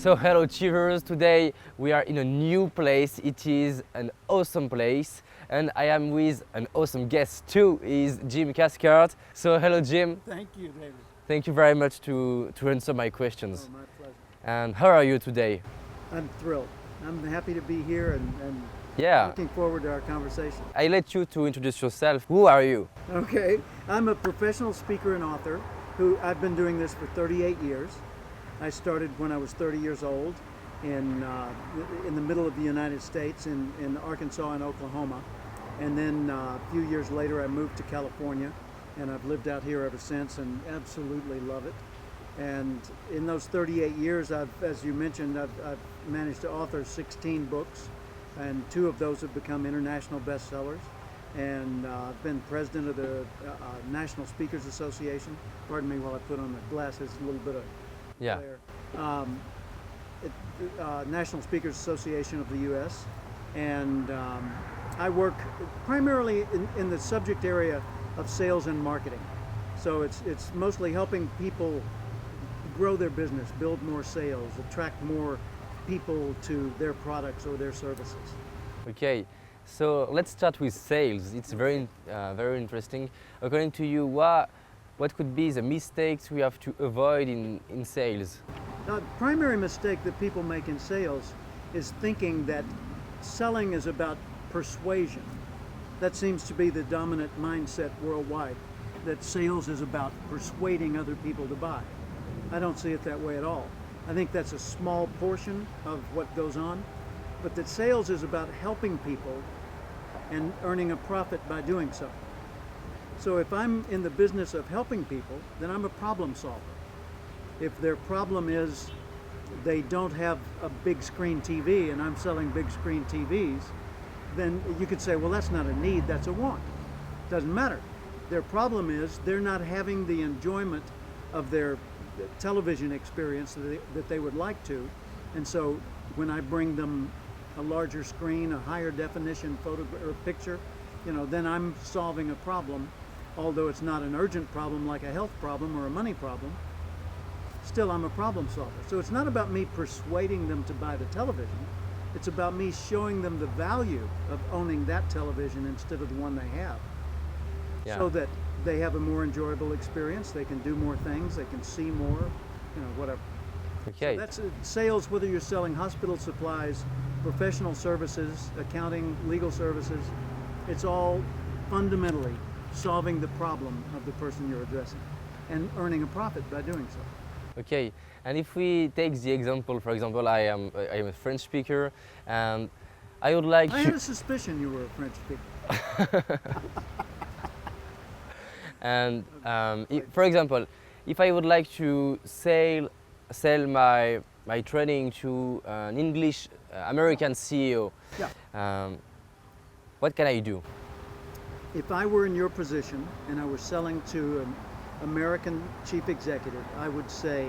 So hello Achievers, today we are in a new place. It is an awesome place and I am with an awesome guest too, is Jim Cathcart. So hello Jim. Thank you, David. Thank you very much to answer my questions. Oh, my pleasure. And how are you today? I'm thrilled. I'm happy to be here and Yeah. looking forward to our conversation. I let you to introduce yourself. Who are you? Okay, I'm a professional speaker and author who I've been doing this for 38 years. I started when I was 30 years old in the middle of the United States in Arkansas and Oklahoma. And then a few years later I moved to California and I've lived out here ever since and absolutely love it. And in those 38 years, as you mentioned, I've managed to author 16 books, and 2 of those have become international bestsellers. And I've been president of the National Speakers Association. Pardon me while I put on the glasses, a little bit of glare. National Speakers Association of the U.S. And I work primarily in the subject area of sales and marketing. So it's mostly helping people grow their business, build more sales, attract more people to their products or their services. Okay, so let's start with sales. It's very interesting. According to you, what could be the mistakes we have to avoid in sales? The primary mistake that people make in sales is thinking that selling is about persuasion. That seems to be the dominant mindset worldwide, that sales is about persuading other people to buy. I don't see it that way at all. I think that's a small portion of what goes on, but that sales is about helping people and earning a profit by doing so. So if I'm in the business of helping people, then I'm a problem solver. If their problem is they don't have a big screen TV and I'm selling big screen TVs, then you could say, well, that's not a need, that's a want. Doesn't matter. Their problem is they're not having the enjoyment of their television experience that they would like to. And so when I bring them a larger screen, a higher definition photo or picture, then I'm solving a problem. Although it's not an urgent problem like a health problem or a money problem, still I'm a problem solver. So it's not about me persuading them to buy the television. It's about me showing them the value of owning that television instead of the one they have. Yeah. So that they have a more enjoyable experience, they can do more things, they can see more, whatever. Okay. So that's sales, whether you're selling hospital supplies, professional services, accounting, legal services, it's all fundamentally solving the problem of the person you're addressing and earning a profit by doing so. Okay, and if we take the example, for example, I am a French speaker and I would like I had a suspicion you were a French speaker. And for example, if I would like to sell my training to an English American CEO, yeah. What can I do? If I were in your position and I were selling to an American chief executive, I would say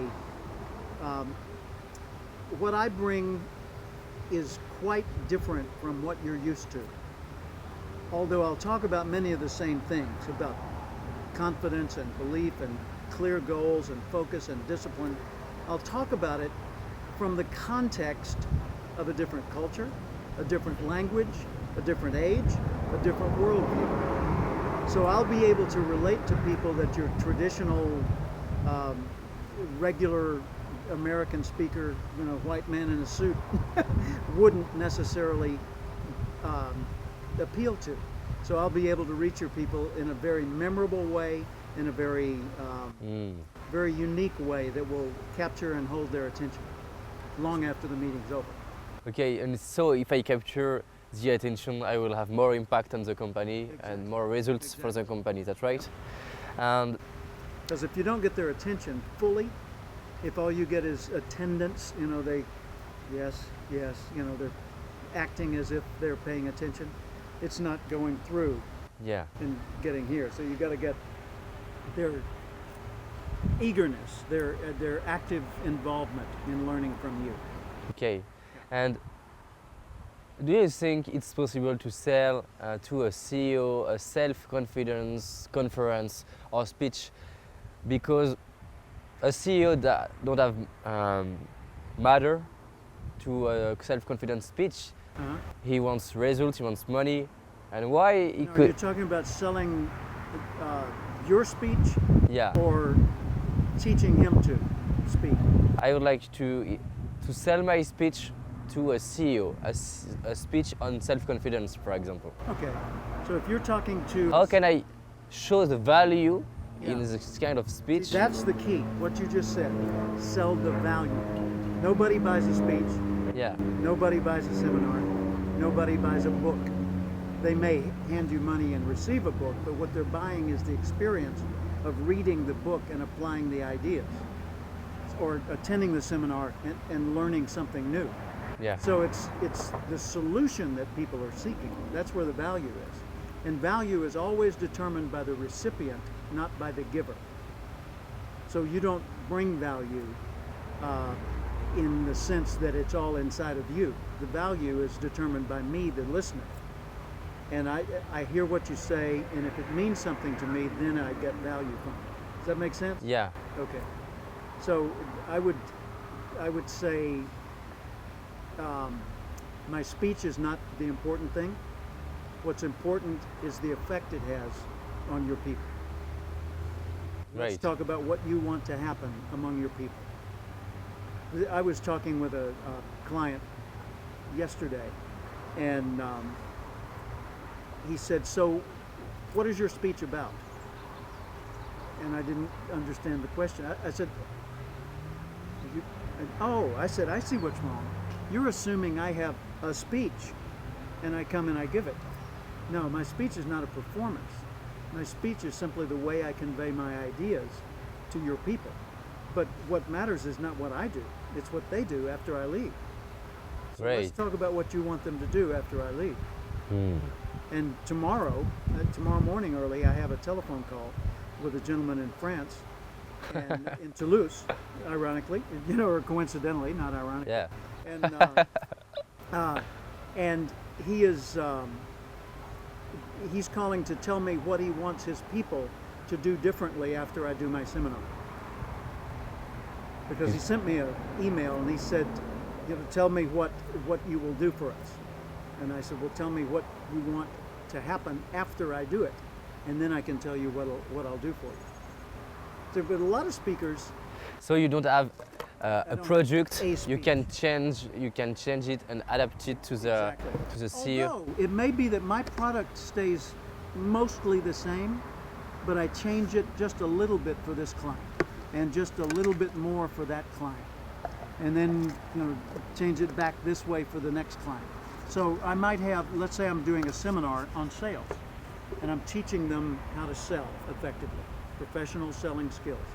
what I bring is quite different from what you're used to. Although I'll talk about many of the same things, about confidence and belief and clear goals and focus and discipline, I'll talk about it from the context of a different culture, a different language, a different age, a different worldview. So I'll be able to relate to people that your traditional, regular American speaker, white man in a suit, wouldn't necessarily appeal to. So I'll be able to reach your people in a very memorable way, in a very, very unique way that will capture and hold their attention long after the meeting's over. Okay, and so if I capture the attention, I will have more impact on the company. Exactly. And more results. Exactly. For the company, that's right? And because if you don't get their attention fully, if all you get is attendance, they're acting as if they're paying attention, it's not going through. Yeah. And getting here. So you got to get their eagerness, their active involvement in learning from you. Okay. And do you think it's possible to sell to a CEO a self-confidence conference or speech? Because a CEO that don't have matter to a self-confident speech. Uh-huh. He wants results, he wants money, and why he Now, could. you're talking about selling your speech Yeah, or teaching him to speak? I would like to sell my speech to a CEO, a speech on self-confidence, for example. Okay. So if you're talking to... How can I show the value in Yeah. this kind of speech? That's the key, what you just said. Sell the value. Nobody buys a speech. Yeah, Nobody buys a seminar. Nobody buys a book. They may hand you money and receive a book, but what they're buying is the experience of reading the book and applying the ideas, or attending the seminar and learning something new. yeah, So it's the solution that people are seeking. That's where the value is. And value is always determined by the recipient, not by the giver. So you don't bring value in the sense that it's all inside of you. The value is determined by me, the listener. And I hear what you say, and if it means something to me, then I get value from it. Does that make sense? yeah, Okay. So I would say my speech is not the important thing. What's important is the effect it has on your people. Let's right. talk about what you want to happen among your people. I was talking with a client yesterday, and he said, "So, what is your speech about?" And I didn't understand the question. I said, I said, "I see what's wrong. You're assuming I have a speech, and I come and I give it. No, my speech is not a performance. My speech is simply the way I convey my ideas to your people. But what matters is not what I do. It's what they do after I leave. So let's Right. talk about what you want them to do after I leave." Hmm. And tomorrow morning early, I have a telephone call with a gentleman in France, and in Toulouse, ironically, or coincidentally, not ironically. Yeah, And he is he's calling to tell me what he wants his people to do differently after I do my seminar. Because he sent me an email and he said, "Tell me what you will do for us." And I said, "Well, tell me what you want to happen after I do it, and then I can tell you what I'll do for you." So, but a lot of speakers, so you don't have a don't have product. a You speech. can change it and adapt it to the Exactly. to the CEO. although it may be that my product stays mostly the same, but I change it just a little bit for this client, and just a little bit more for that client, and then change it back this way for the next client. So I might have, let's say I'm doing a seminar on sales, and I'm teaching them how to sell effectively, professional selling skills.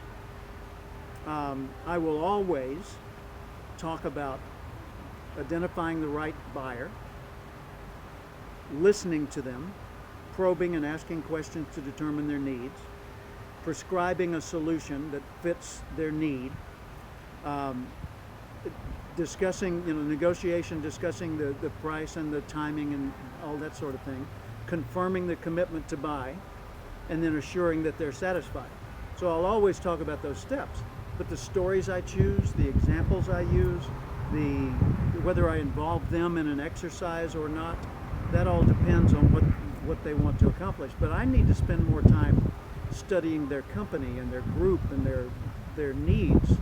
I will always talk about identifying the right buyer, listening to them, probing and asking questions to determine their needs, prescribing a solution that fits their need, discussing, negotiation, discussing the price and the timing and all that sort of thing, confirming the commitment to buy, and then assuring that they're satisfied. So I'll always talk about those steps, but the stories I choose, the examples I use, whether I involve them in an exercise or not, that all depends on what they want to accomplish. But I need to spend more time studying their company and their group and their needs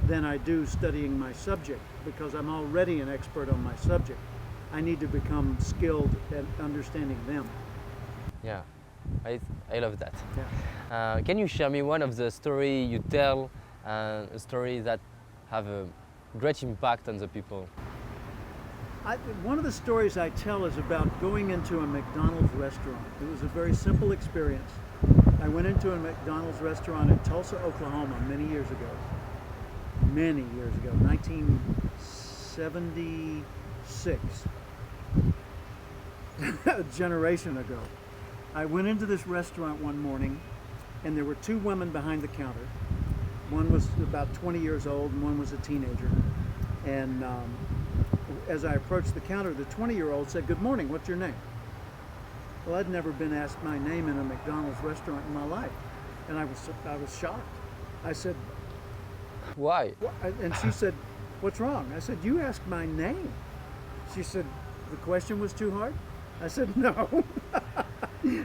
than I do studying my subject, because I'm already an expert on my subject. I need to become skilled at understanding them. Yeah, I love that. Yeah. Can you share me one of the story you tell, a story that have a great impact on the people? One of the stories I tell is about going into a McDonald's restaurant. It was a very simple experience. I went into a McDonald's restaurant in Tulsa, Oklahoma, many years ago, 1976, a generation ago. I went into this restaurant one morning, and there were two women behind the counter. One was about 20 years old, and one was a teenager. And as I approached the counter, the 20-year-old said, "Good morning, what's your name?" Well, I'd never been asked my name in a McDonald's restaurant in my life, and I was shocked. I said, Why? and she said, What's wrong? I said, you asked my name. She said, the question was too hard? I said, no.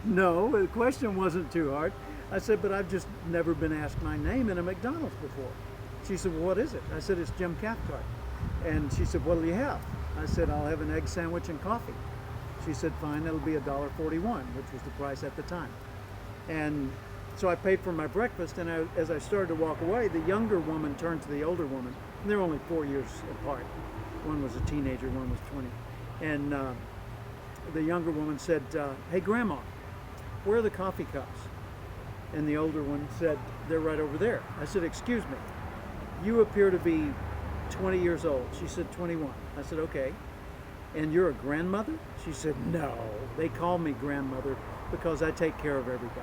No, the question wasn't too hard. I said, but I've just never been asked my name in a McDonald's before. She said, well, what is it? I said, it's Jim Cathcart. And she said, what'll you have? I said, I'll have an egg sandwich and coffee. She said, fine, it'll be $1.41, which was the price at the time. And so I paid for my breakfast, and as I started to walk away, the younger woman turned to the older woman, and they're only 4 years apart. One was a teenager, one was 20. And the younger woman said, hey, Grandma, where are the coffee cups? And the older one said, they're right over there. I said, excuse me, you appear to be 20 years old. She said, 21. I said, okay. And you're a grandmother? She said, no. They call me grandmother because I take care of everybody.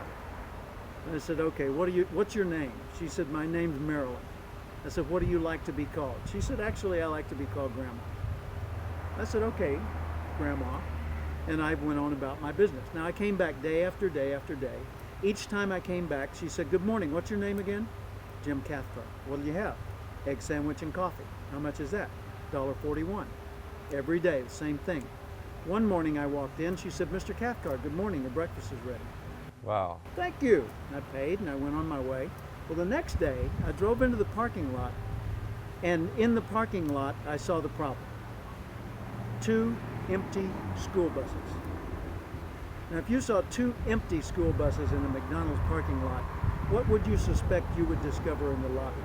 And I said, okay, what's your name? She said, my name's Marilyn. I said, what do you like to be called? She said, actually, I like to be called Grandma. I said, okay, Grandma. And I went on about my business. Now, I came back day after day after day. Each time I came back, she said, good morning, what's your name again? Jim Cathcart. What do you have? Egg sandwich and coffee. How much is that? $1.41. Every day, the same thing. One morning I walked in, she said, Mr. Cathcart, good morning, your breakfast is ready. Wow. Thank you. I paid and I went on my way. Well, the next day, I drove into the parking lot, and in the parking lot, I saw the problem. 2 empty school buses. Now, if you saw 2 empty school buses in a McDonald's parking lot, what would you suspect you would discover in the lobby?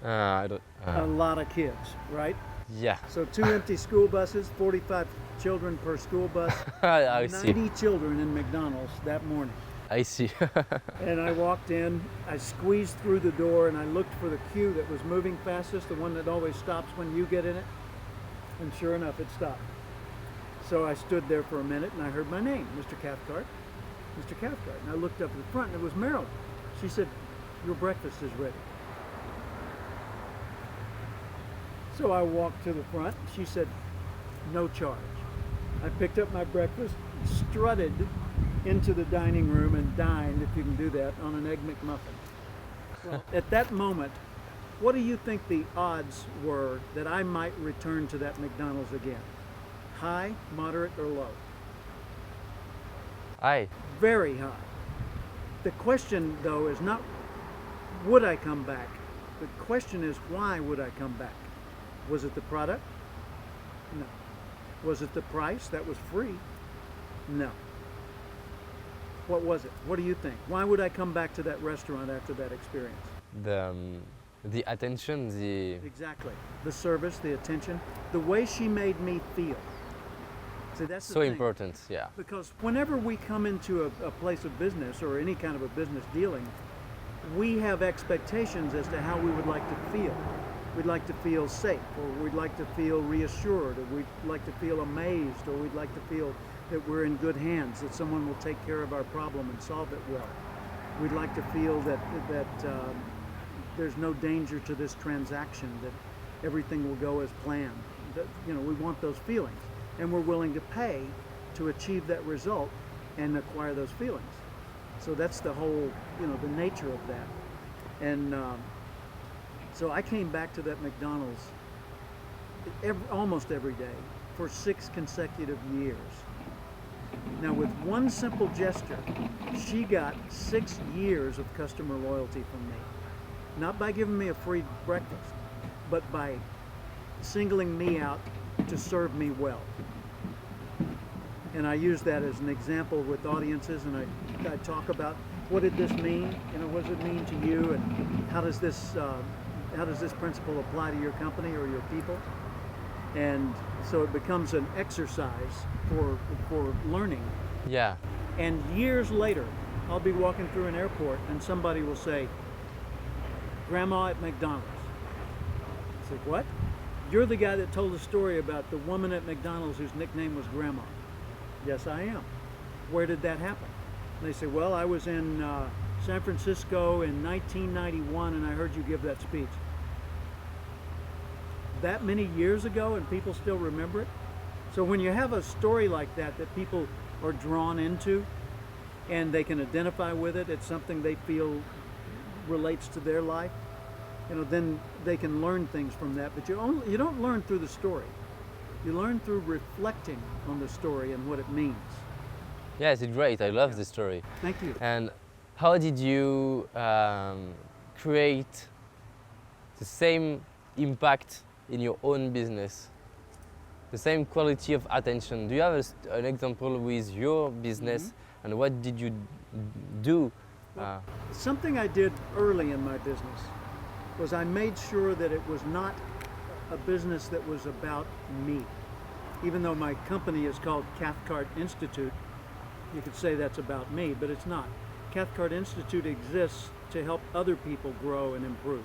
I don't. A lot of kids, right? Yeah. So 2 empty school buses, 45 children per school bus, I see. 90 children in McDonald's that morning. I see. And I walked in, I squeezed through the door, and I looked for the queue that was moving fastest, the one that always stops when you get in it. And sure enough, it stopped. So I stood there for a minute, and I heard my name, Mr. Cathcart, Mr. Cathcart. And I looked up at the front, and it was Marilyn. She said, your breakfast is ready. So I walked to the front. She said, no charge. I picked up my breakfast, strutted into the dining room, and dined, if you can do that, on an Egg McMuffin. Well, at that moment, what do you think the odds were that I might return to that McDonald's again? High, moderate, or low? Hi. Very high. The question, though, is not would I come back? The question is, why would I come back? Was it the product? No. Was it the price? That was free? No. What was it? What do you think? Why would I come back to that restaurant after that experience? The attention, the Exactly. The service, the attention, the way she made me feel. See, that's the so thing. important. Yeah. Because whenever we come into a place of business or any kind of a business dealing, we have expectations as to how we would like to feel. We'd like to feel safe, or we'd like to feel reassured, or we'd like to feel amazed, or we'd like to feel that we're in good hands, that someone will take care of our problem and solve it well. We'd like to feel that there's no danger to this transaction, that everything will go as planned. That, we want those feelings, and we're willing to pay to achieve that result and acquire those feelings. So that's the whole, the nature of that. And so I came back to that McDonald's almost every day for 6 consecutive years. Now, with one simple gesture, she got 6 years of customer loyalty from me. Not by giving me a free breakfast, but by singling me out to serve me well. And I use that as an example with audiences, and I talk about what did this mean? What does it mean to you, and how does this principle apply to your company or your people? And so it becomes an exercise for learning. Yeah. And years later, I'll be walking through an airport, and somebody will say, Grandma at McDonald's. I say, what? You're the guy that told the story about the woman at McDonald's whose nickname was Grandma. Yes, I am. Where did that happen? And they say, well, I was in San Francisco in 1991, and I heard you give that speech. That many years ago, and people still remember it? So when you have a story like that people are drawn into, and they can identify with it, it's something they feel relates to their life, then they can learn things from that. But you don't learn through the story. You learn through reflecting on the story and what it means. Yes, it's great. I love the story. Thank you. And how did you create the same impact in your own business? The same quality of attention? Do you have an example with your business, and what did you do? Something I did early in my business was I made sure that it was not a business that was about me. Even though my company is called Cathcart Institute, you could say that's about me, but it's not. Cathcart Institute exists to help other people grow and improve.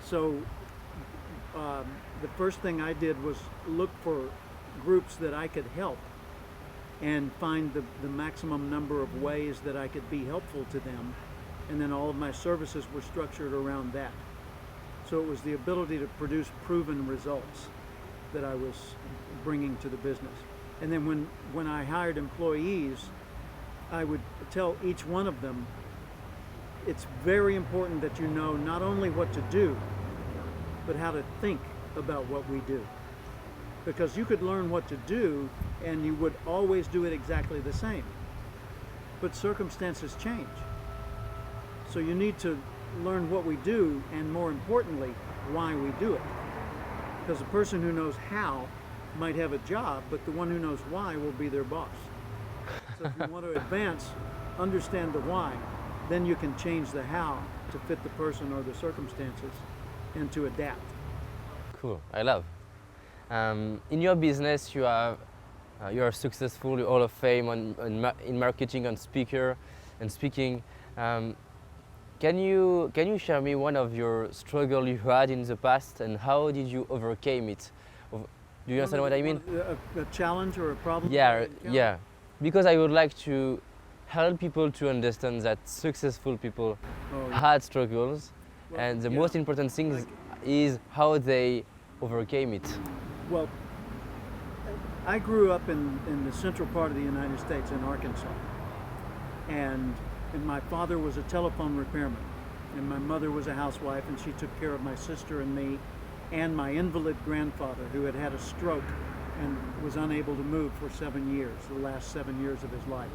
So the first thing I did was look for groups that I could help and find the maximum number of ways that I could be helpful to them. And then all of my services were structured around that. So it was the ability to produce proven results that I was bringing to the business. And then when I hired employees, I would tell each one of them, it's very important that you know not only what to do, but how to think about what we do. Because you could learn what to do and you would always do it exactly the same. But circumstances change. So you need to learn what we do, and more importantly, why we do it. Because the person who knows how might have a job, but the one who knows why will be their boss. So if you want to advance, understand the why, then you can change the how to fit the person or the circumstances and to adapt. Cool, I love. In your business, you are successful, you're Hall of Fame in marketing and speaking. Can you share me one of your struggle you had in the past, and how did you overcome it? Do you understand what I mean? A challenge or a problem? Yeah. Because I would like to help people to understand that successful people had struggles, and the most important thing is how they overcame it. Well, I grew up in the central part of the United States in Arkansas, and my father was a telephone repairman, and my mother was a housewife, and she took care of my sister and me and my invalid grandfather, who had had a stroke and was unable to move for 7 years, the last 7 years of his life.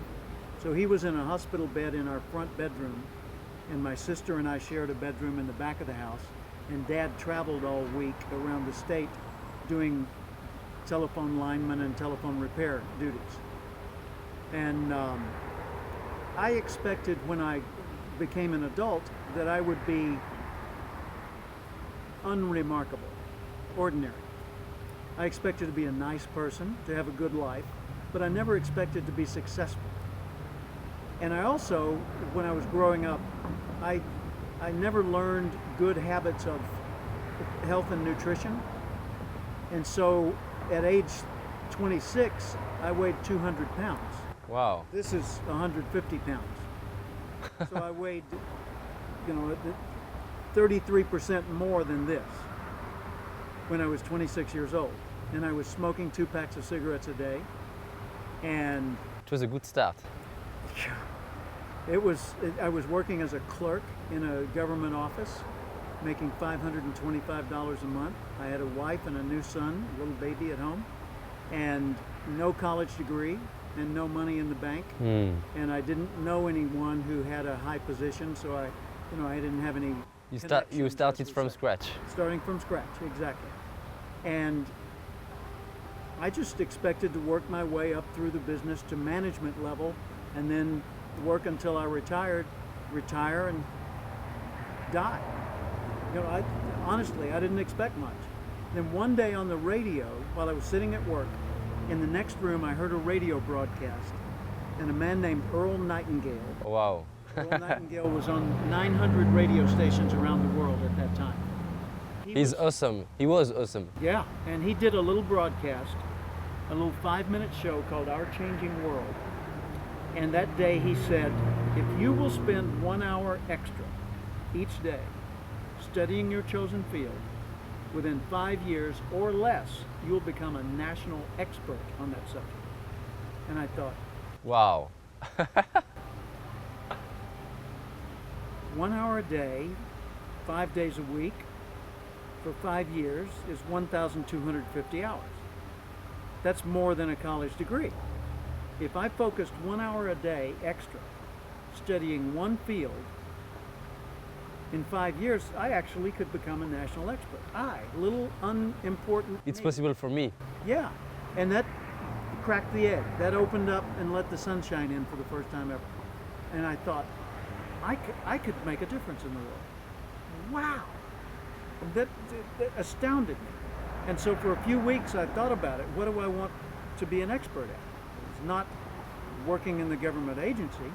So he was in a hospital bed in our front bedroom, and my sister and I shared a bedroom in the back of the house, and Dad traveled all week around the state doing telephone lineman and telephone repair duties. And I expected when I became an adult that I would be unremarkable, ordinary. I expected to be a nice person, to have a good life, but I never expected to be successful. And I also, when I was growing up, I never learned good habits of health and nutrition. And so at age 26, I weighed 200 pounds. Wow. This is 150 pounds. So I weighed, 33% more than this when I was 26 years old. And I was smoking 2 packs of cigarettes a day. And it was a good start. I was working as a clerk in a government office, making $525 a month. I had a wife and a new son, a little baby at home, and no college degree and no money in the bank. And I didn't know anyone who had a high position, so I didn't have any. You started from scratch. Starting from scratch, exactly. And I just expected to work my way up through the business to management level, and then work until I retire and die. Honestly, I didn't expect much. Then one day on the radio, while I was sitting at work, in the next room I heard a radio broadcast, and a man named Earl Nightingale. Wow. Earl Nightingale was on 900 radio stations around the world at that time. He's awesome. He was awesome. Yeah, and he did a little broadcast, a little 5-minute show called Our Changing World. And that day he said, if you will spend 1 hour extra each day studying your chosen field, within 5 years or less, you will become a national expert on that subject. And I thought, wow. 1 hour a day, 5 days a week for 5 years is 1,250 hours. That's more than a college degree. If I focused 1 hour a day extra studying one field, in 5 years, I actually could become a national expert. Little unimportant. It's me. possible for me. Yeah, and that cracked the egg. That opened up and let the sunshine in for the first time ever. And I thought, I could make a difference in the world. Wow, that astounded me. And so for a few weeks I thought about it. What do I want to be an expert at? It's not working in the government agency.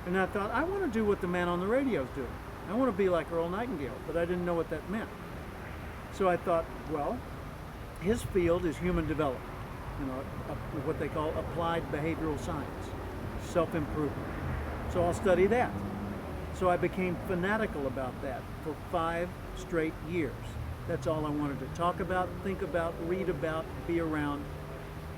And I thought, I want to do what the man on the radio is doing. I want to be like Earl Nightingale, but I didn't know what that meant. So I thought, well, his field is human development, what they call applied behavioral science, self-improvement. So I'll study that. So I became fanatical about that for 5 straight years. That's all I wanted to talk about, think about, read about, be around.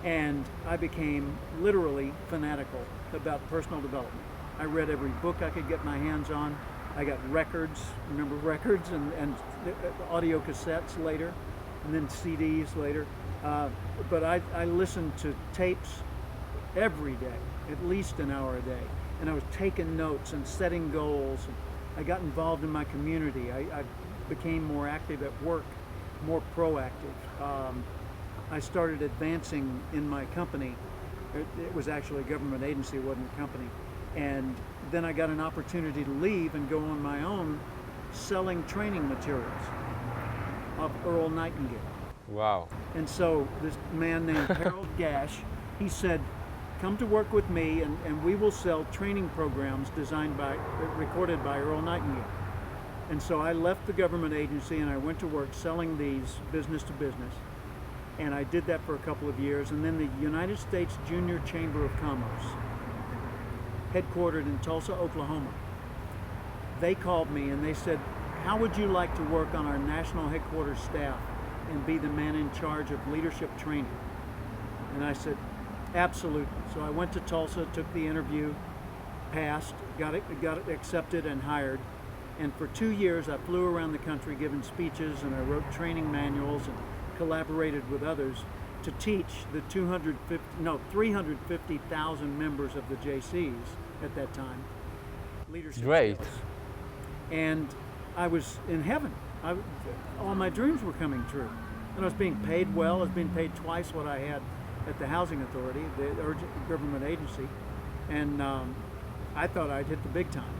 And I became literally fanatical about personal development. I read every book I could get my hands on. I got records, remember records, and audio cassettes later, and then CDs later. But I listened to tapes every day, at least an hour a day. And I was taking notes and setting goals. I got involved in my community. I became more active at work, more proactive. I started advancing in my company. It was actually a government agency, it wasn't a company. And then I got an opportunity to leave and go on my own selling training materials of Earl Nightingale. Wow. And so this man named Harold Gash, he said, come to work with me and we will sell training programs recorded by Earl Nightingale. And so I left the government agency and I went to work selling these business to business. And I did that for a couple of years. And then the United States Junior Chamber of Commerce, headquartered in Tulsa, Oklahoma, they called me and they said, how would you like to work on our national headquarters staff and be the man in charge of leadership training? And I said, absolutely. So I went to Tulsa, took the interview, passed, got it accepted and hired. And for 2 years I flew around the country giving speeches, and I wrote training manuals and collaborated with others to teach the 350,000 members of the JCs at that time leadership Great. skills. And I was in heaven. All my dreams were coming true. And I was being paid well. I was being paid twice what I had at the Housing Authority, the government agency. And I thought I'd hit the big time.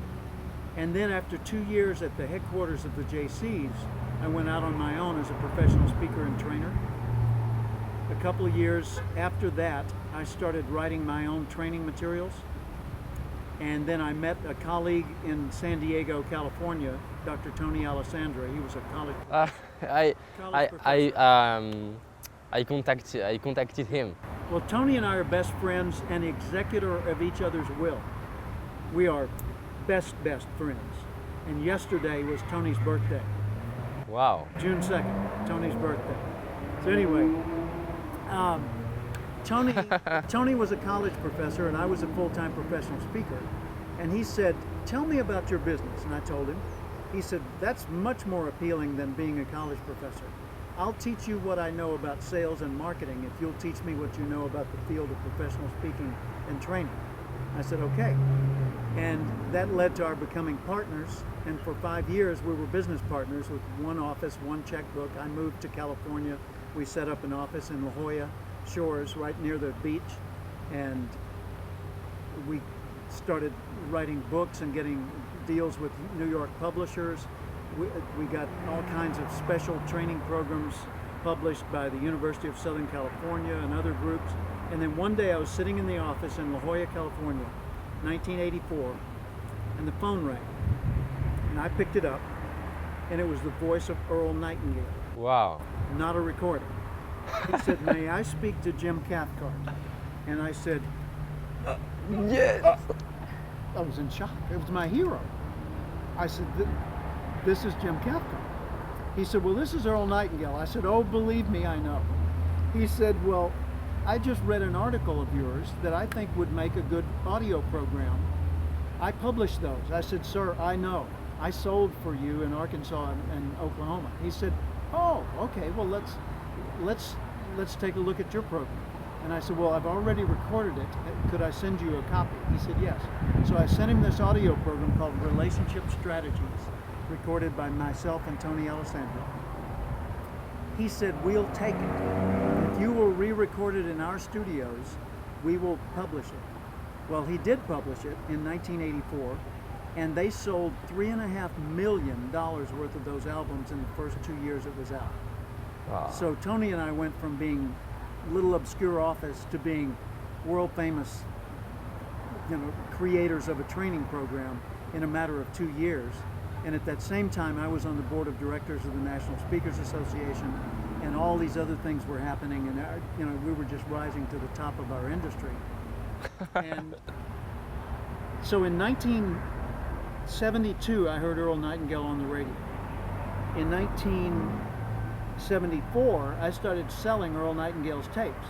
And then after 2 years at the headquarters of the JCs, I went out on my own as a professional speaker and trainer. A couple of years after that, I started writing my own training materials. And then I met a colleague in San Diego, California, Dr. Tony Alessandra. He was a college I contacted him. Well, Tony and I are best friends and executor of each other's will. We are best friends. And yesterday was Tony's birthday. Wow. June 2nd, Tony's birthday. So anyway, Tony was a college professor and I was a full-time professional speaker. And he said, tell me about your business. And I told him. He said, that's much more appealing than being a college professor. I'll teach you what I know about sales and marketing if you'll teach me what you know about the field of professional speaking and training. I said, okay. And that led to our becoming partners. And for 5 years, we were business partners with one office, one checkbook. I moved to California. We set up an office in La Jolla Shores, right near the beach. And we started writing books and getting deals with New York publishers. We got all kinds of special training programs published by the University of Southern California and other groups. And then one day I was sitting in the office in La Jolla, California, 1984, and the phone rang. And I picked it up, and it was the voice of Earl Nightingale. Wow. Not a recording. He said, may I speak to Jim Cathcart? And I said, Yes. I was in shock. It was my hero. I said, this is Jim Cathcart. He said, well, this is Earl Nightingale. I said, oh, believe me, I know. He said, well, I just read an article of yours that I think would make a good audio program. I published those. I said, sir, I know. I sold for you in Arkansas and Oklahoma. He said, oh, okay, well, let's take a look at your program. And I said, well, I've already recorded it. Could I send you a copy? He said, yes. So I sent him this audio program called Relationship Strategies, recorded by myself and Tony Alessandro. He said, we'll take it. If you will re-record it in our studios, we will publish it. Well, he did publish it in 1984, and they sold $3.5 million worth of those albums in the first 2 years it was out. Wow. So Tony and I went from being little obscure office to being world famous, creators of a training program in a matter of 2 years. And at that same time, I was on the board of directors of the National Speakers Association, and all these other things were happening, and we were just rising to the top of our industry. And so in 1972, I heard Earl Nightingale on the radio. In 1974, I started selling Earl Nightingale's tapes.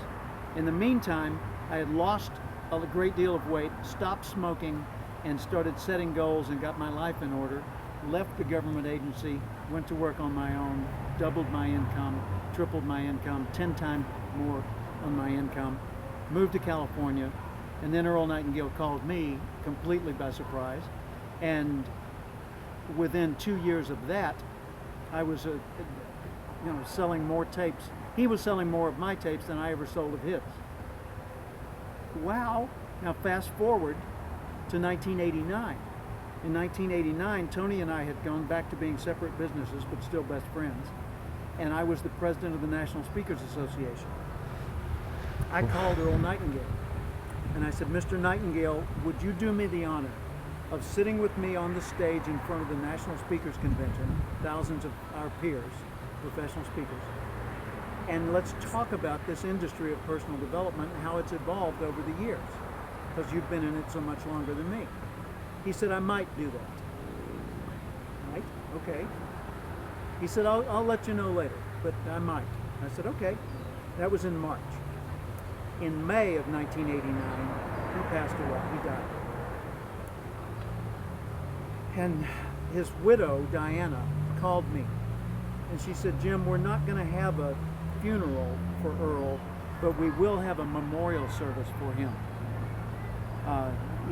In the meantime, I had lost a great deal of weight, stopped smoking, and started setting goals and got my life in order. Left the government agency, went to work on my own, doubled my income, tripled my income, 10 times more on my income, moved to California, and then Earl Nightingale called me completely by surprise. And within 2 years of that, I was selling more tapes. He was selling more of my tapes than I ever sold of his. Wow. Now fast forward to 1989. In 1989, Tony and I had gone back to being separate businesses, but still best friends. And I was the president of the National Speakers Association. I called Earl Nightingale, and I said, Mr. Nightingale, would you do me the honor of sitting with me on the stage in front of the National Speakers Convention, thousands of our peers, professional speakers, and let's talk about this industry of personal development and how it's evolved over the years, because you've been in it so much longer than me. He said, I might do that. Might? Okay. He said, I'll let you know later, but I might. I said, okay. That was in March. In May of 1989, he passed away. He died. And his widow, Diana, called me. And she said, Jim, we're not going to have a funeral for Earl, but we will have a memorial service for him.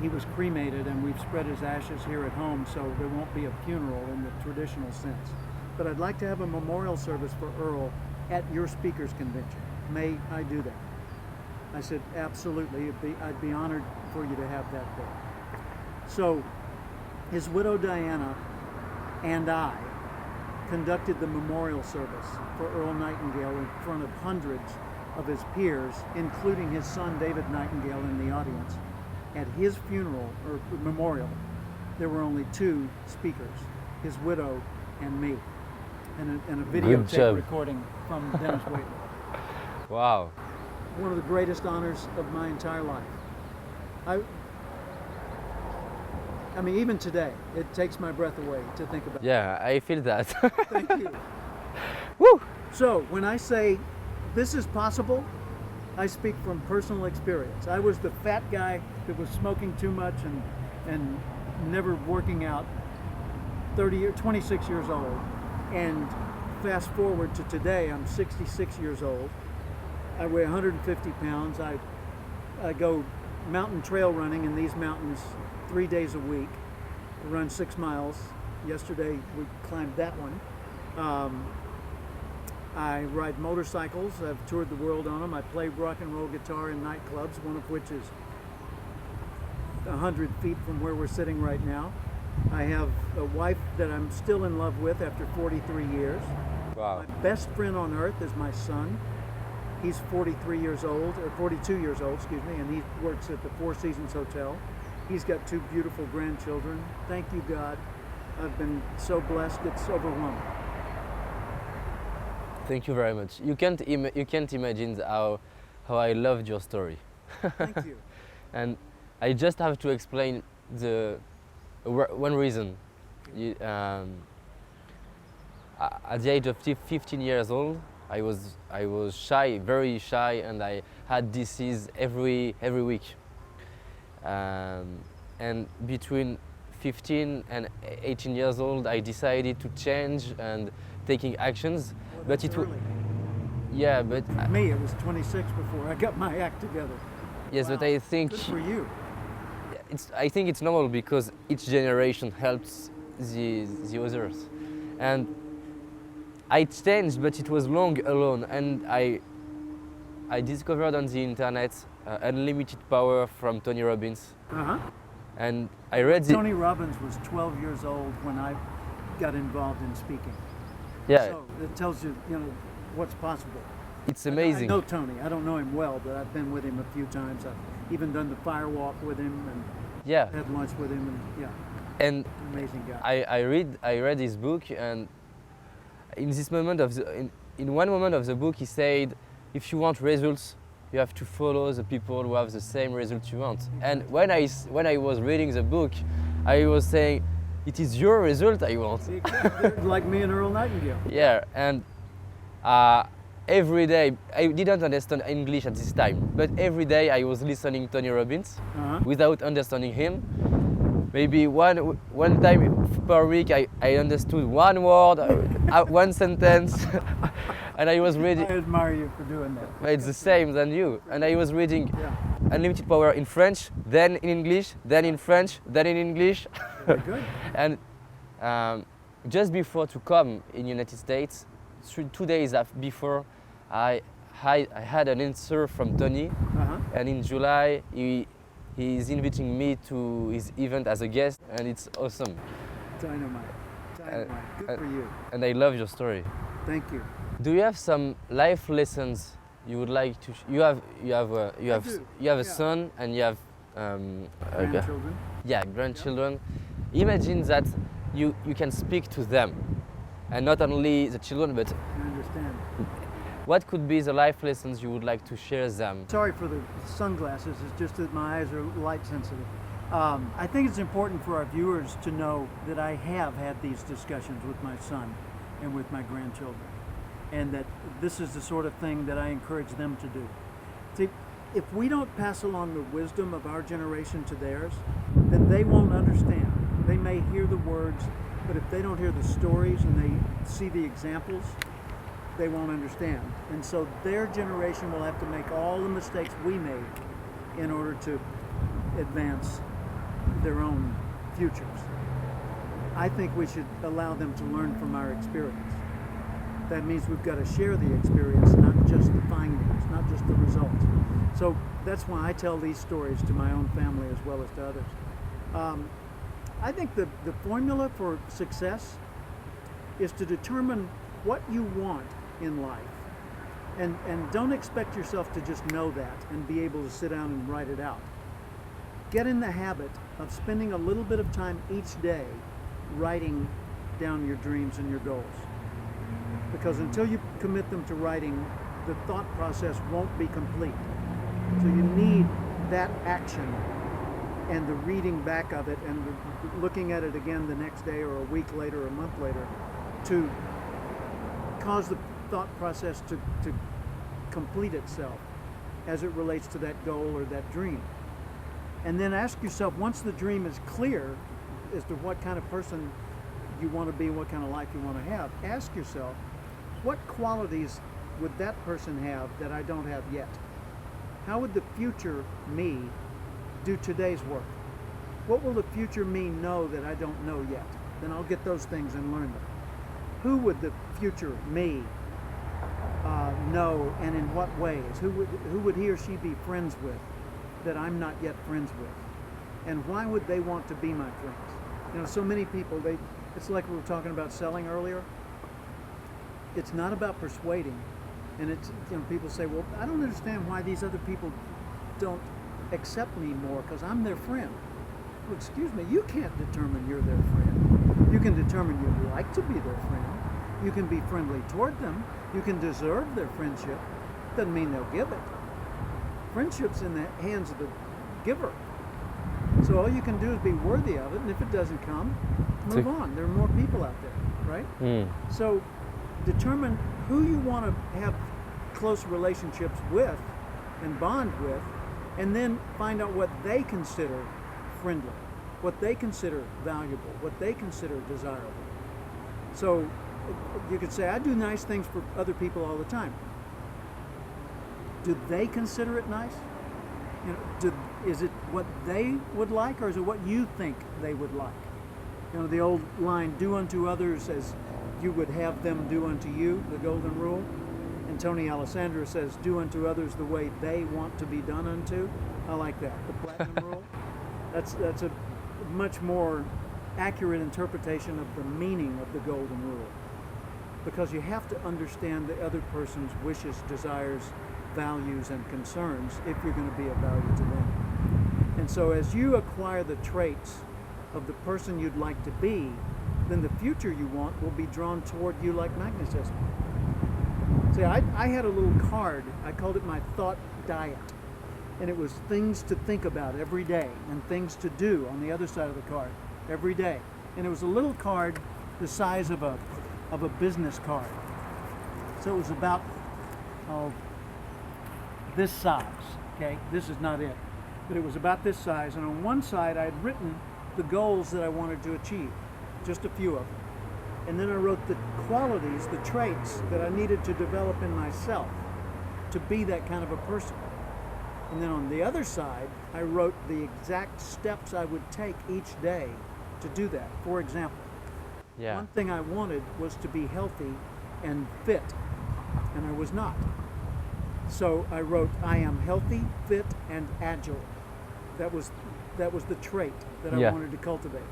He was cremated, and we've spread his ashes here at home, so there won't be a funeral in the traditional sense. But I'd like to have a memorial service for Earl at your speakers convention. May I do that? I said, absolutely. I'd be honored for you to have that there. So his widow Diana and I conducted the memorial service for Earl Nightingale in front of hundreds of his peers, including his son David Nightingale in the audience. At his funeral, or memorial, there were only 2 speakers, his widow and me, and a videotape recording from Dennis Waitley. Wow. One of the greatest honors of my entire life. I mean, even today, it takes my breath away to think about it. Yeah, I feel that. Thank you. Woo! So, when I say this is possible, I speak from personal experience. I was the fat guy that was smoking too much and never working out, 26 years old. And fast forward to today, I'm 66 years old. I weigh 150 pounds. I go mountain trail running in these mountains 3 days a week. I run 6 miles. Yesterday we climbed that one. I ride motorcycles. I've toured the world on them. I play rock and roll guitar in nightclubs, one of which is 100 feet from where we're sitting right now. I have a wife that I'm still in love with after 43 years. Wow. My best friend on earth is my son. He's 42 years old, excuse me, and he works at the Four Seasons Hotel. He's got 2 beautiful grandchildren. Thank you, God. I've been so blessed, it's overwhelming. Thank you very much. You can't imagine how I loved your story. Thank you. And I just have to explain one reason. At the age of 15 years old, I was shy, very shy, and I had disease every week. And between 15 and 18 years old, I decided to change and taking actions. Well, But that's it was, early. yeah, but For me, it was 26 before I got my act together. yes, Wow. but I think Good for you. I think it's normal because each generation helps the others, and I changed, but it was long alone, and I discovered on the internet Unlimited Power from Tony Robbins, Uh-huh. and I read the Tony Robbins was 12 years old when I got involved in speaking. yeah, So it tells you, what's possible. it's I amazing. know Tony. I don't know him well, but I've been with him a few times. I've even done the fire walk with him and Yeah, had lunch with him, and and amazing guy. I read his book, and in this moment of in one moment of the book he said, if you want results, you have to follow the people who have the same results you want. And when I was reading the book, I was saying, it is your result I want. Like me and Earl Nightingale. Yeah, and every day I didn't understand English at this time, but every day I was listening Tony Robbins Uh-huh. without understanding him. Maybe one time per week I understood one word, one sentence, and I was I reading. admire you for doing that. It's the same than you, and I was reading Yeah, Unlimited Power in French, then in English, then in French, then in English, very good. and just before to come in United States, 2 days before, I had an answer from Tony, Uh-huh. and in July he's inviting me to his event as a guest, and it's awesome. Dynamite. Good for you. And I love your story. Thank you. Do you have some life lessons you would like to? You have a Yeah. son, and you have Grandchildren. grandchildren. Imagine that you can speak to them, and not only the children, but I understand. what could be the life lessons you would like to share them? Sorry for the sunglasses. It's just that my eyes are light sensitive. I think it's important for our viewers to know that I have had these discussions with my son and with my grandchildren, and that this is the sort of thing that I encourage them to do. See, if we don't pass along the wisdom of our generation to theirs, then they won't understand. They may hear the words, but if they don't hear the stories and they see the examples, they won't understand. And so their generation will have to make all the mistakes we made in order to advance their own futures. I think we should allow them to learn from our experience. That means we've got to share the experience, not just the findings, not just the results. So that's why I tell these stories to my own family as well as to others. I think the formula for success is to determine what you want in life. And don't expect yourself to just know that and be able to sit down and write it out. Get in the habit of spending a little bit of time each day writing down your dreams and your goals. Because until you commit them to writing, the thought process won't be complete. So you need that action and the reading back of it and looking at it again the next day or a week later or a month later to cause the thought process to complete itself as it relates to that goal or that dream. And then ask yourself, once the dream is clear as to what kind of person you want to be, what kind of life you want to have, ask yourself, what qualities would that person have that I don't have yet? How would the future me do today's work? What will the future me know that I don't know yet? Then I'll get those things and learn them. Who would the future me know, and in what ways? Who would he or she be friends with that I'm not yet friends with? And why would they want to be my friends? So many people, it's like we were talking about selling earlier. It's not about persuading. And it's, people say, well, I don't understand why these other people don't accept me more because I'm their friend. Well, excuse me, you can't determine you're their friend. You can determine you'd like to be their friend. You can be friendly toward them. You can deserve their friendship. Doesn't mean they'll give it. Friendship's in the hands of the giver. So all you can do is be worthy of it, and if it doesn't come, move on. There are more people out there, right? So determine who you want to have close relationships with and bond with, and then find out what they consider friendly. what they consider valuable, what they consider desirable. So you could say, I do nice things for other people all the time. Do they consider it nice? You know, is it what they would like, or is it what you think they would like? You know, the old line, do unto others as you would have them do unto you, the golden rule. And Tony Alessandro says, do unto others the way they want to be done unto. I like that, the platinum rule. That's a much more accurate interpretation of the meaning of the golden rule. Because you have to understand the other person's wishes, desires, values, and concerns if you're going to be of value to them. And so as you acquire the traits of the person you'd like to be, then the future you want will be drawn toward you like magnetism. See, I had a little card, I called it my thought diet. And it was things to think about every day and things to do on the other side of the card every day. And it was a little card the size of a business card. So it was about this size, okay? This is not it. But it was about this size, and on one side I had written the goals that I wanted to achieve, just a few of them. And then I wrote the qualities, the traits that I needed to develop in myself to be that kind of a person. And then on the other side, I wrote the exact steps I would take each day to do that. For example, one thing I wanted was to be healthy and fit, and I was not. So I wrote, I am healthy, fit, and agile. That was the trait that I wanted to cultivate.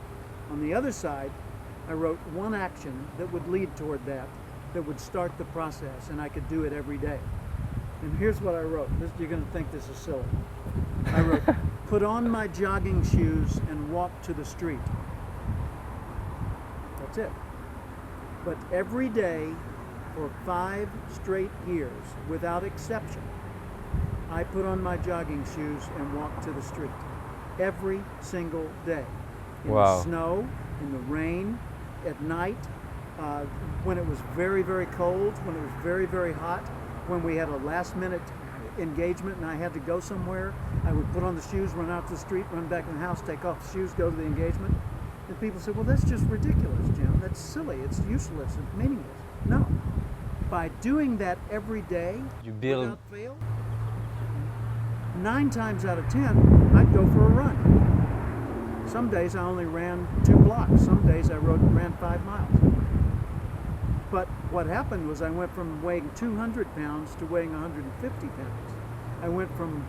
On the other side, I wrote one action that would lead toward that would start the process, and I could do it every day. And here's what I wrote. You're going to think this is silly. I wrote, put on my jogging shoes and walk to the street. That's it. But every day for 5 straight years, without exception, I put on my jogging shoes and walked to the street. Every single day. In the snow, in the rain, at night, when it was very, very cold, when it was very, very hot, when we had a last-minute engagement and I had to go somewhere, I would put on the shoes, run out to the street, run back in the house, take off the shoes, go to the engagement. And people said, well, that's just ridiculous, Jim. That's silly. It's useless. It's meaningless. No. By doing that every day, you build without fail, 9 times out of 10, I'd go for a run. Some days I only ran 2 blocks. Some days I ran 5 miles. But what happened was I went from weighing 200 pounds to weighing 150 pounds. I went from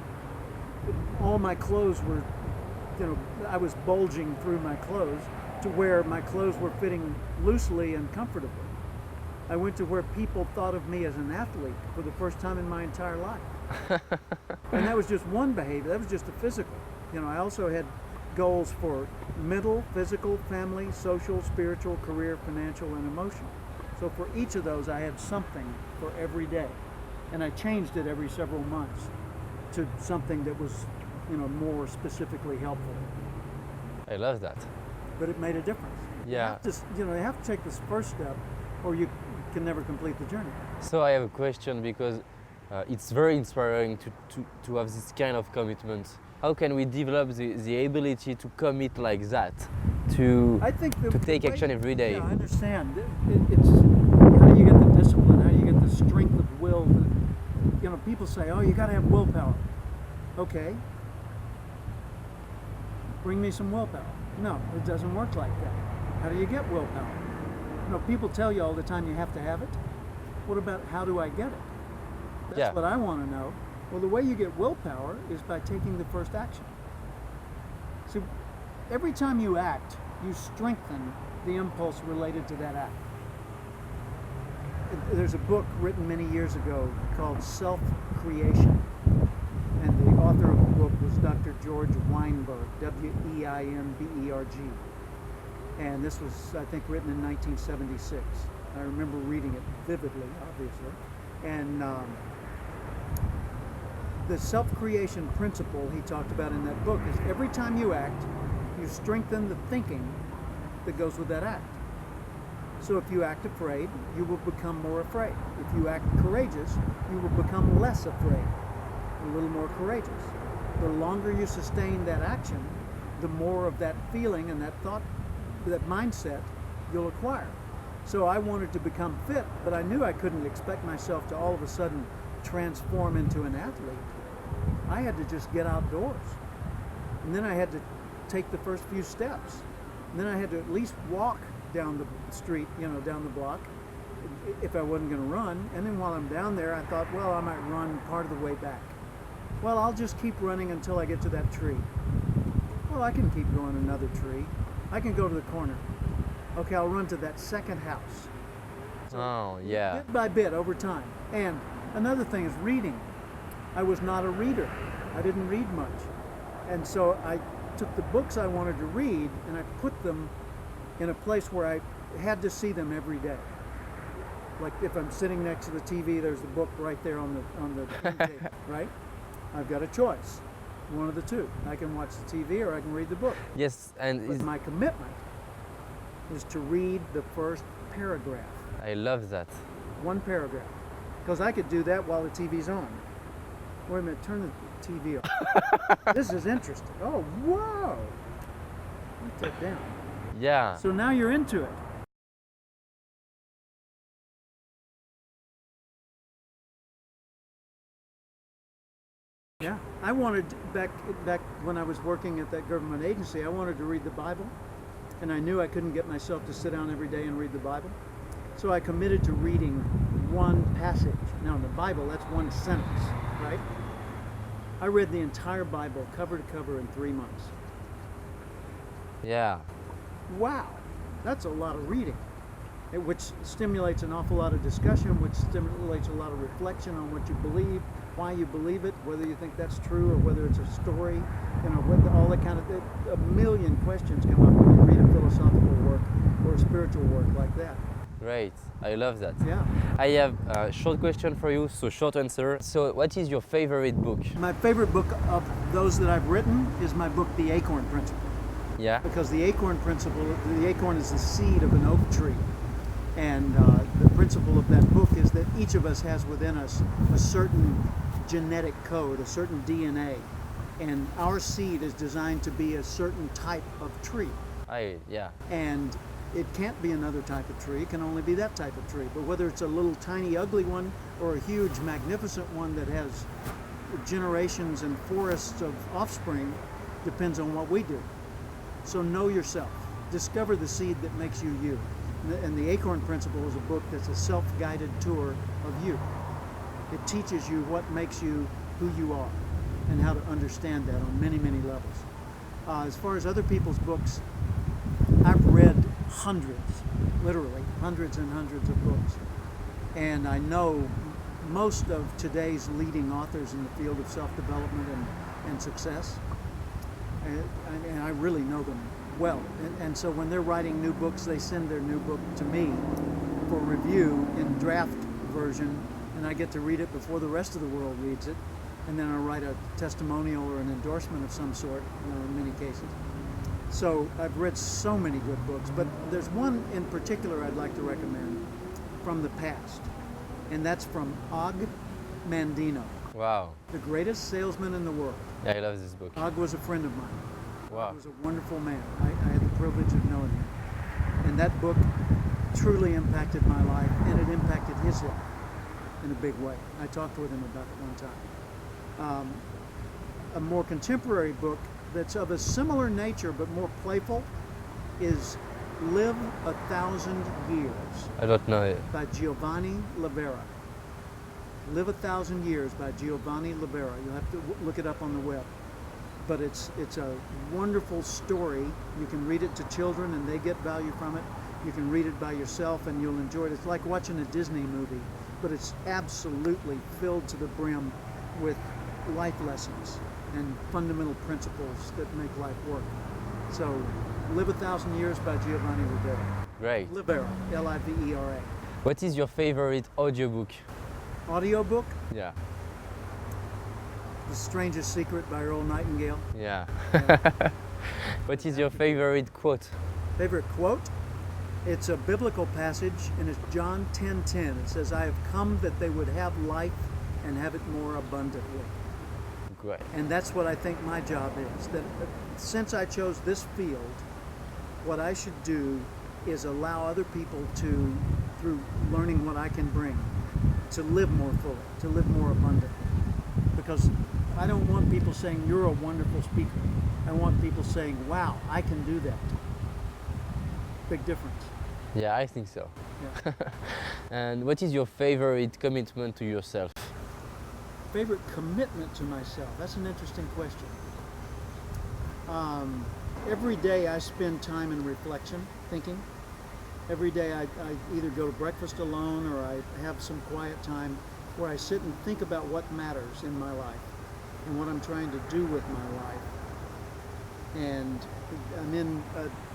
all my clothes were, I was bulging through my clothes to where my clothes were fitting loosely and comfortably. I went to where people thought of me as an athlete for the first time in my entire life. And that was just one behavior. That was just the physical. I also had goals for mental, physical, family, social, spiritual, career, financial, and emotional. So for each of those, I had something for every day. And I changed it every several months to something that was, more specifically helpful. I love that. But it made a difference. Yeah. You have to take this first step, or you can never complete the journey. So I have a question, because it's very inspiring to have this kind of commitment. How can we develop the ability to commit like that, to take action every day? Yeah, I understand. It's how do you get the discipline? How do you get the strength of will? People say, oh, you got to have willpower. Okay. Bring me some willpower. No, it doesn't work like that. How do you get willpower? People tell you all the time you have to have it. What about how do I get it? That's what I want to know. Well, the way you get willpower is by taking the first action. So every time you act, you strengthen the impulse related to that act. There's a book written many years ago called Self-Creation. And the author of the book was Dr. George Weinberg, Weinberg. And this was, I think, written in 1976. I remember reading it vividly, obviously. And the self-creation principle he talked about in that book is every time you act, you strengthen the thinking that goes with that act. So if you act afraid, you will become more afraid. If you act courageous, you will become less afraid, a little more courageous. The longer you sustain that action, the more of that feeling and that thought, that mindset you'll acquire. So I wanted to become fit, but I knew I couldn't expect myself to all of a sudden transform into an athlete. I had to just get outdoors. And then I had to take the first few steps. And then I had to at least walk down the street, down the block, if I wasn't going to run. And then while I'm down there, I thought, well, I might run part of the way back. Well, I'll just keep running until I get to that tree. Well, I can keep going another tree. I can go to the corner. Okay, I'll run to that second house. So Oh, yeah. bit by bit over time. And another thing is reading. I was not a reader. I didn't read much. And so I took the books I wanted to read and I put them in a place where I had to see them every day. Like if I'm sitting next to the TV, there's the book right there on the table, right? I've got a choice, one of the two. I can watch the TV or I can read the book. Yes, and But my commitment is to read the first paragraph, I love that. one paragraph, because I could do that while the TV's on. Wait a minute, turn the TV off. This is interesting. Oh, whoa! Put that down. Yeah. So now you're into it. Yeah, I wanted back when I was working at that government agency, I wanted to read the Bible, and I knew I couldn't get myself to sit down every day and read the Bible. So I committed to reading one passage. Now in the Bible, that's one sentence, right? I read the entire Bible cover to cover in 3 months. Yeah. Wow, that's a lot of reading, which stimulates an awful lot of discussion, which stimulates a lot of reflection on what you believe, why you believe it, whether you think that's true or whether it's a story, all that kind of, a million questions come up when you read a philosophical work or a spiritual work like that. Great. I love that. Yeah. I have a short question for you, so short answer. So what is your favorite book? My favorite book of those that I've written is my book, The Acorn Principle. Yeah. Because the acorn principle, the acorn is the seed of an oak tree. And the principle of that book is that each of us has within us a certain genetic code, a certain DNA. And our seed is designed to be a certain type of tree. Yeah. And it can't be another type of tree, it can only be that type of tree. But whether it's a little tiny ugly one or a huge magnificent one that has generations and forests of offspring depends on what we do. So know yourself. Discover the seed that makes you you. And the Acorn Principle is a book that's a self-guided tour of you. It teaches you what makes you who you are and how to understand that on many, many levels. As far as other people's books, I've read hundreds, literally hundreds and hundreds of books. And I know most of today's leading authors in the field of self-development and success. And I really know them well. And so when they're writing new books, they send their new book to me for review in draft version, and I get to read it before the rest of the world reads it. And then I write a testimonial or an endorsement of some sort, in many cases. So I've read so many good books, but there's one in particular I'd like to recommend from the past, and that's from Og Mandino, Wow. the greatest salesman in the world. Yeah, I love this book. Og was a friend of mine. Wow. He was a wonderful man. I had the privilege of knowing him. And that book truly impacted my life, and it impacted his life in a big way. I talked with him about it one time. A more contemporary book that's of a similar nature but more playful is Live 1,000 Years I don't know it. by Giovanni Libera. Live 1,000 Years by Giovanni Libera. You'll have to look it up on the web. But it's a wonderful story. You can read it to children and they get value from it. You can read it by yourself and you'll enjoy it. It's like watching a Disney movie, but it's absolutely filled to the brim with life lessons and fundamental principles that make life work. So, Live 1,000 Years by Giovanni Libera. Great. Libera, Livera. What is your favorite audiobook? Audiobook, Yeah. The Strangest Secret by Earl Nightingale. Yeah. Yeah. What is your favorite quote? Favorite quote? It's a biblical passage and it's John 10:10. It says, I have come that they would have life and have it more abundantly. Great. And that's what I think my job is. That since I chose this field, what I should do is allow other people to, through learning what I can bring, to live more fully, to live more abundantly. Because I don't want people saying, you're a wonderful speaker. I want people saying, wow, I can do that. Big difference. Yeah, I think so. Yeah. And what is your favorite commitment to yourself? Favorite commitment to myself? That's an interesting question. Every day I spend time in reflection, thinking. Every day I either go to breakfast alone or I have some quiet time where I sit and think about what matters in my life and what I'm trying to do with my life. And I'm in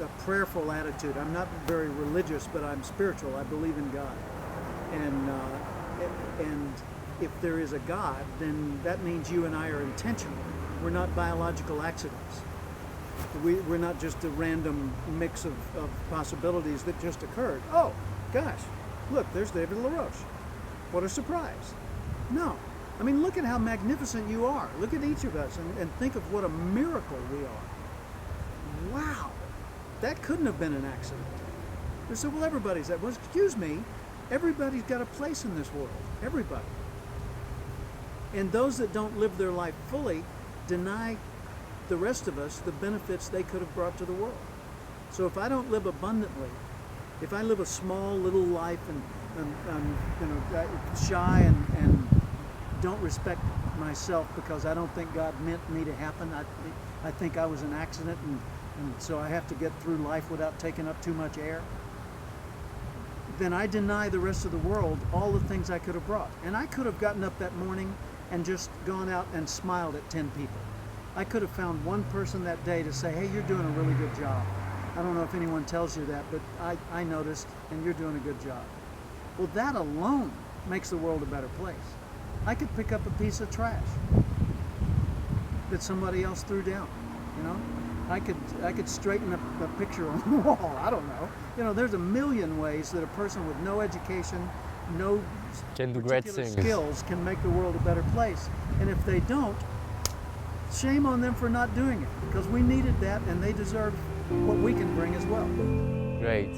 a prayerful attitude. I'm not very religious, but I'm spiritual. I believe in God. And if there is a God, then that means you and I are intentional. We're not biological accidents. We're not just a random mix of possibilities that just occurred. Oh, gosh, look, there's David Laroche. What a surprise. No. I mean, look at how magnificent you are. Look at each of us and think of what a miracle we are. Wow, that couldn't have been an accident. They said, well, everybody's that. Well, excuse me, everybody's got a place in this world. Everybody. And those that don't live their life fully deny the rest of us the benefits they could have brought to the world. So if I don't live abundantly, if I live a small little life and shy and don't respect myself because I don't think God meant me to happen, I think I was an accident and so I have to get through life without taking up too much air, then I deny the rest of the world all the things I could have brought. And I could have gotten up that morning and just gone out and smiled at 10 people. I could have found one person that day to say, hey, you're doing a really good job. I don't know if anyone tells you that, but I noticed, and you're doing a good job. Well, that alone makes the world a better place. I could pick up a piece of trash that somebody else threw down, you know? I could straighten up a picture on the wall, I don't know. You know, there's a million ways that a person with no education, no Can do great particular things. skills can make the world a better place. And if they don't, shame on them for not doing it, because we needed that and they deserve what we can bring as well. Great.